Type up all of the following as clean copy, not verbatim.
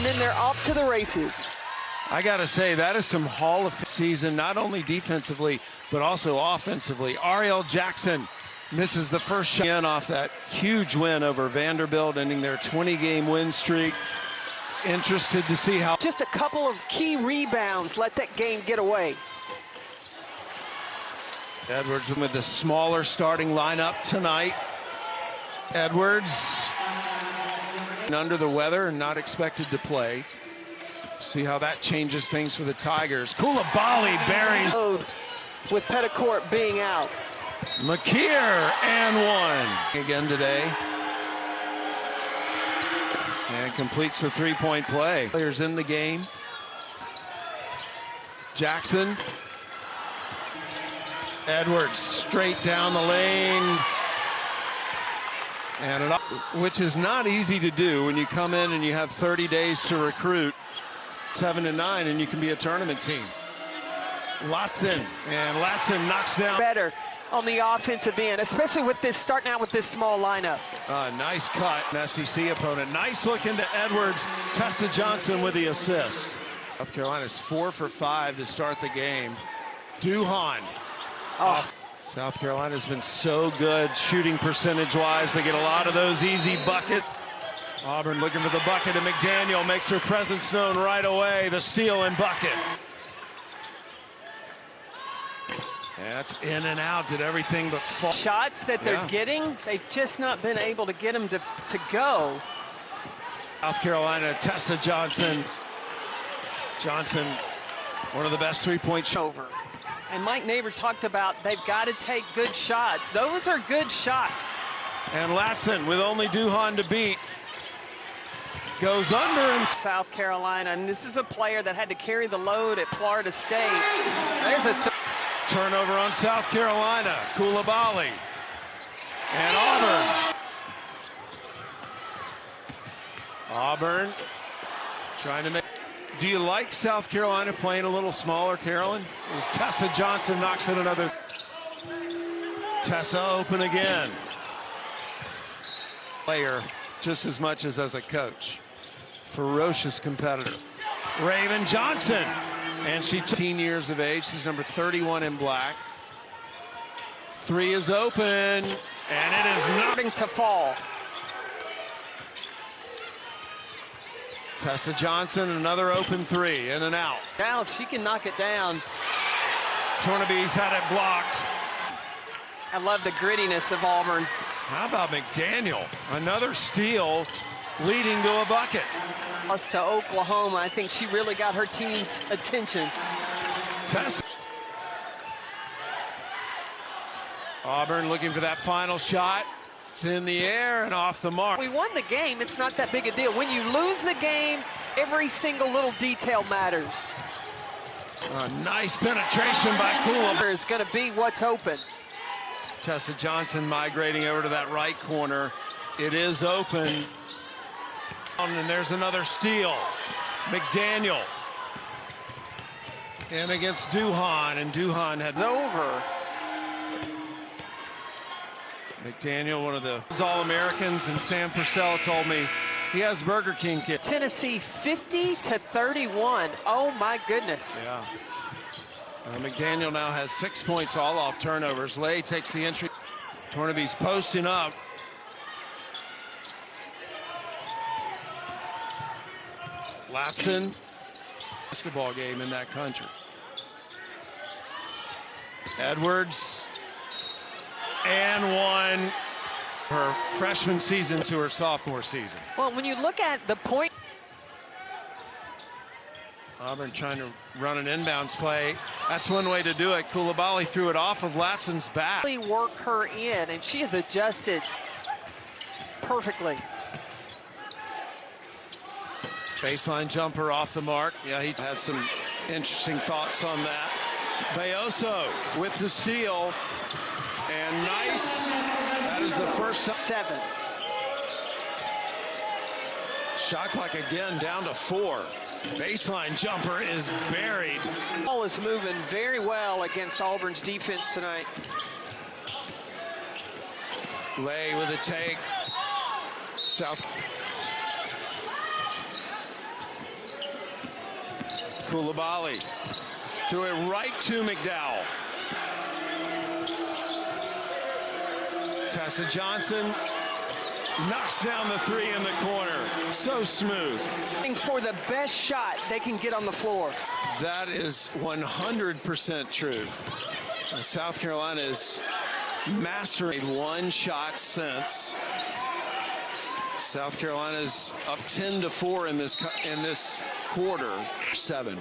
and then they're off to the races. I got to say, that is some Hall of Fame season, not only defensively, but also offensively. Ariel Jackson misses the first shot off that huge win over Vanderbilt, ending their 20-game win streak. Interested to see how. Just a couple of key rebounds let that game get away. Edwards with the smaller starting lineup tonight. Edwards under the weather and not expected to play. See how that changes things for the Tigers. Coulibaly buries. With Petticourt being out. McKeer and one. Again today. And completes the three-point play. Players in the game. Jackson. Edwards straight down the lane. And which is not easy to do when you come in and you have 30 days to recruit. 7 and 9, and you can be a tournament team. Latson, and Latson knocks down. Better on the offensive end, especially with this, starting out with this small lineup. Nice cut, an SEC opponent. Nice look into Edwards. Tessa Johnson with the assist. South Carolina's 4 for 5 to start the game. Duhan. South Carolina's been so good shooting percentage-wise. They get a lot of those easy buckets. Auburn looking for the bucket, and McDaniel makes her presence known right away. The steal and bucket. That's in and out, did everything but fall. Shots that they're getting, they've just not been able to get them to go. South Carolina, Tessa Johnson. Johnson, one of the best three-point shots. Over. And Mike Neighbor talked about they've got to take good shots. Those are good shots. And Latson with only Duhan to beat. Goes under in South Carolina, and this is a player that had to carry the load at Florida State. There's a turnover on South Carolina. Coulibaly and Auburn. Auburn trying to make. Do you like South Carolina playing a little smaller, Carolyn? As Tessa Johnson knocks in another. Tessa open again. Player just as much as a coach. Ferocious competitor. Raven Johnson, and she's 18 years of age. She's number 31 in black. Three is open, and it is starting to fall. Tessa Johnson, another open three, in and out. Now if she can knock it down. Tornabee's had it blocked. I love the grittiness of Auburn. How about McDaniel? Another steal, leading to a bucket. Lost to Oklahoma. I think she really got her team's attention. Tessa. Auburn looking for that final shot. It's in the air and off the mark. We won the game. It's not that big a deal. When you lose the game, every single little detail matters. A nice penetration by Coulibaly. Is going to be what's open. Tessa Johnson migrating over to that right corner. It is open. And there's another steal. McDaniel. And against Duhan, and Duhan had over. McDaniel, one of the All-Americans, and Sam Purcell told me he has Burger King kid. Tennessee 50-31. Oh my goodness. Yeah. McDaniel now has 6 points, all off turnovers. Lay takes the entry. Tornabee's posting up. Latson. Basketball game in that country. Edwards. And one. Her freshman season to her sophomore season. Well, when you look at the point. Auburn trying to run an inbounds play. That's one way to do it. Coulibaly threw it off of Latson's back. Work her in, and she has adjusted perfectly. Baseline jumper off the mark. Yeah, he had some interesting thoughts on that. Bayoso with the steal. And nice. That is the first 7. Shot clock again down to 4. Baseline jumper is buried. Ball is moving very well against Auburn's defense tonight. Lay with a take. South. Koulibaly threw it right to McDowell. Tessa Johnson knocks down the three in the corner. So smooth. For the best shot they can get on the floor. That is 100% true. South Carolina is mastering one shot since. South Carolina's up 10-4 in this quarter. 7.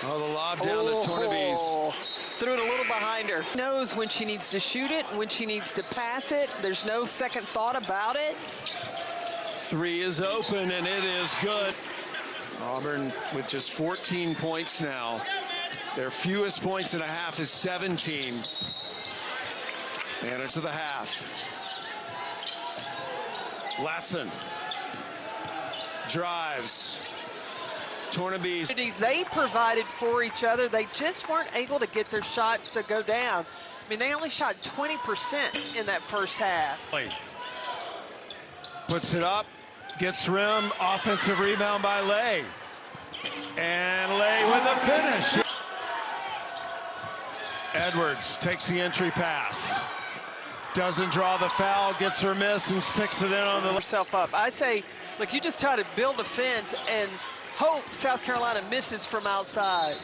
Oh, the lob down to Tornabese. Threw it a little behind her. Knows when she needs to shoot it, when she needs to pass it. There's no second thought about it. Three is open, and it is good. Auburn with just 14 points now. Their fewest points in a half is 17. And it's to the half. Latson drives. Tornabese. They provided for each other. They just weren't able to get their shots to go down. I mean, they only shot 20% in that first half. Puts it up, gets rim, offensive rebound by Lay. And Lay with the finish. Edwards takes the entry pass. Doesn't draw the foul, gets her miss, and sticks it in on the herself up. I say, look, you just try to build a fence and hope South Carolina misses from outside.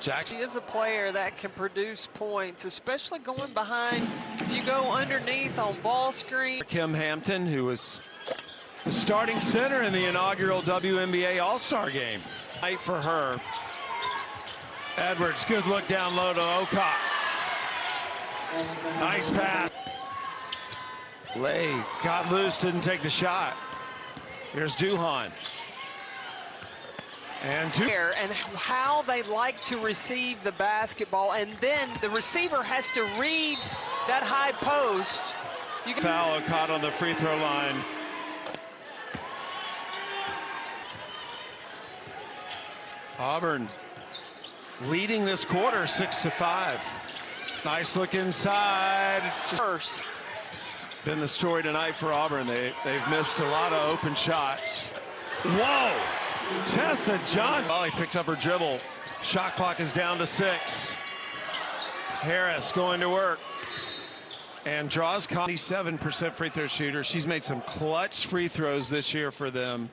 Jackson He is a player that can produce points, especially going behind. If you go underneath on ball screen. Kim Hampton, who was the starting center in the inaugural WNBA All-Star game. Night for her. Edwards, good look down low to Okoth. Nice pass. Lay got loose, didn't take the shot. Here's Duhan. And how they like to receive the basketball, and then the receiver has to read that high post. You can foul caught on the free throw line. Auburn leading this quarter 6-5. Nice look inside. First. It's been the story tonight for Auburn. They've missed a lot of open shots. Whoa! Tessa Johnson. He picks up her dribble. Shot clock is down to 6. Harris going to work. And draws 27% free throw shooter. She's made some clutch free throws this year for them.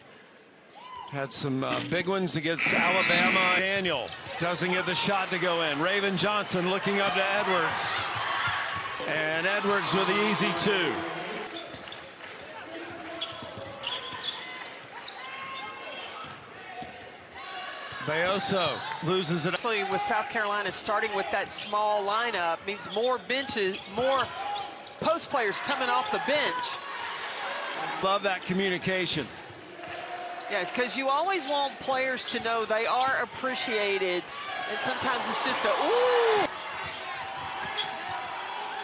Had some big ones against Alabama. Daniel doesn't get the shot to go in. Raven Johnson looking up to Edwards. And Edwards with the easy 2. Bayoso loses it. Actually, with South Carolina starting with that small lineup means more benches, more post players coming off the bench. Love that communication. Yes, because you always want players to know they are appreciated, and sometimes it's just a ooh.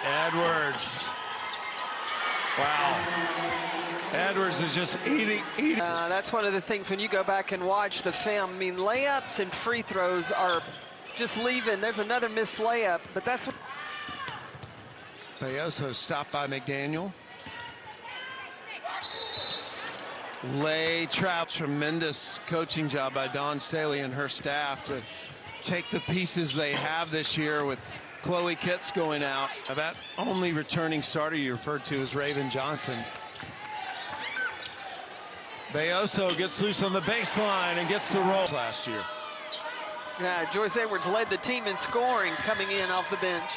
Edwards. Wow. Edwards is just eating. That's one of the things when you go back and watch the film. I mean, layups and free throws are just leaving. There's another missed layup, but that's. Bayoso stopped by McDaniel. Lay trap. Tremendous coaching job by Dawn Staley and her staff to take the pieces they have this year with Chloe Kitts going out. That only returning starter you referred to is Raven Johnson. Bayoso gets loose on the baseline and gets the roll last year. Yeah, Joyce Edwards led the team in scoring coming in off the bench.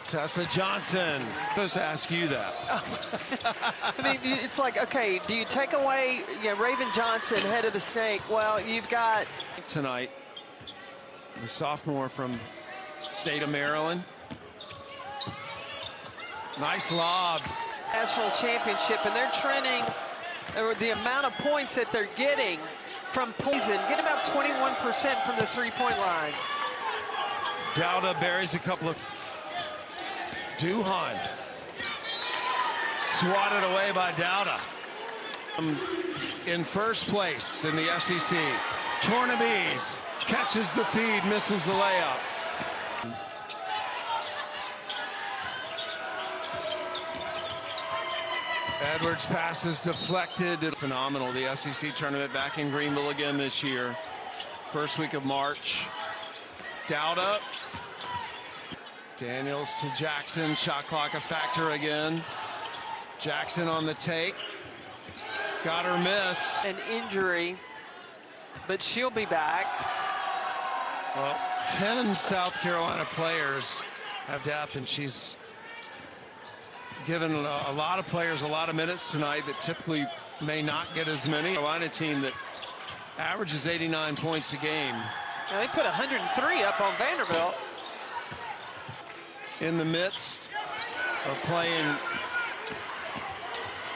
Tessa Johnson. I'm supposed to ask you that. I mean, it's like, okay, do you take away Raven Johnson, head of the snake? Well, you've got tonight the sophomore from state of Maryland. Nice lob. National championship, and they're trending the amount of points that they're getting from Poison. Get about 21% from the three-point line. Dowda buries a couple of. Duhan swatted away by Dowda. In first place in the SEC. Tornabese catches the feed, misses the layup. Edwards passes deflected. Phenomenal. The SEC tournament back in Greenville again this year. First week of March. Dowda. Daniels to Jackson. Shot clock a factor again. Jackson on the take. Got her miss. An injury, but she'll be back. Well, 10 South Carolina players have depth, and she's given a lot of players a lot of minutes tonight that typically may not get as many. Carolina team that averages 89 points a game. Now they put 103 up on Vanderbilt. In the midst of playing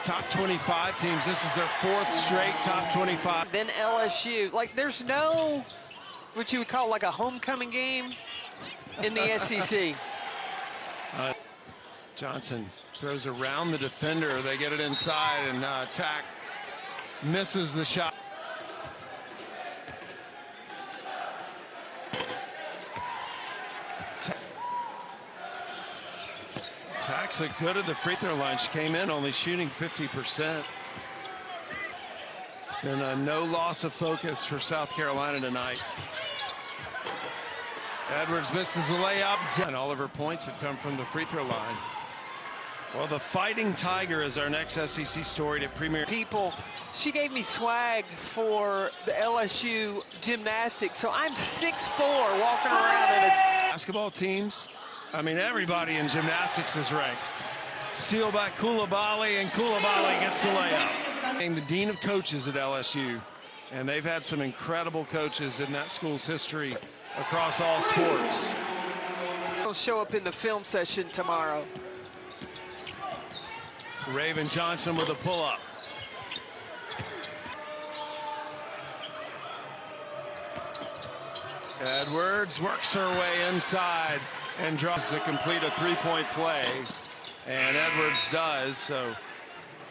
top 25 teams, this is their fourth straight top 25. Then LSU, like there's no, what you would call like a homecoming game in the SEC. Johnson throws around the defender. They get it inside, and Tack misses the shot. Tack's good at the free throw line. She came in only shooting 50%. It's been a no loss of focus for South Carolina tonight. Edwards misses the layup, and all of her points have come from the free throw line. Well, the Fighting Tiger is our next SEC story to premiere. People, she gave me swag for the LSU gymnastics, so I'm 6'4" walking around in a... Basketball teams, I mean, everybody in gymnastics is ranked. Steal by Coulibaly, and Coulibaly gets the layup. And the dean of coaches at LSU, and they've had some incredible coaches in that school's history across all sports. It'll show up in the film session tomorrow. Raven Johnson with a pull-up. Edwards works her way inside and draws to complete a three-point play. And Edwards does, so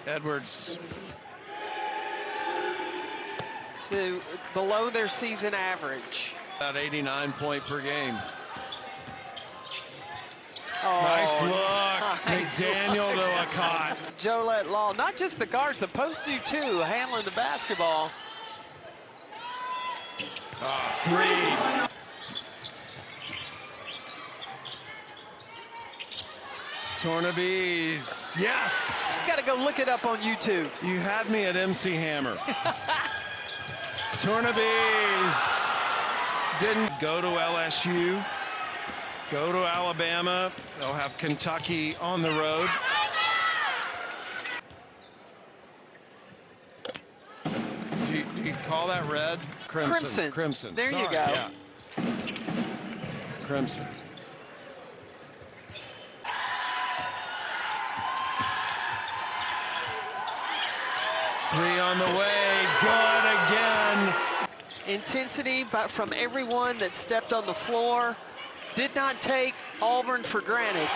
Edwards to below their season average. About 89 points per game. Oh, nice look. Nice McDaniel to a caught. Jolette Law, not just the guards, the post do too, handling the basketball. Three. Tornabees, yes. You got to go look it up on YouTube. You had me at MC Hammer. Tornabees didn't go to LSU, go to Alabama. They'll have Kentucky on the road. Do you call that red? Crimson. Crimson. There Sorry. you go. Yeah. Crimson. Three on the way, good again. Intensity but from everyone that stepped on the floor. Did not take Auburn for granted.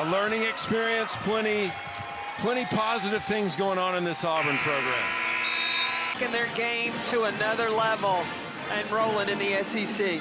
A learning experience, plenty positive things going on in this Auburn program. Taking their game to another level and rolling in the SEC.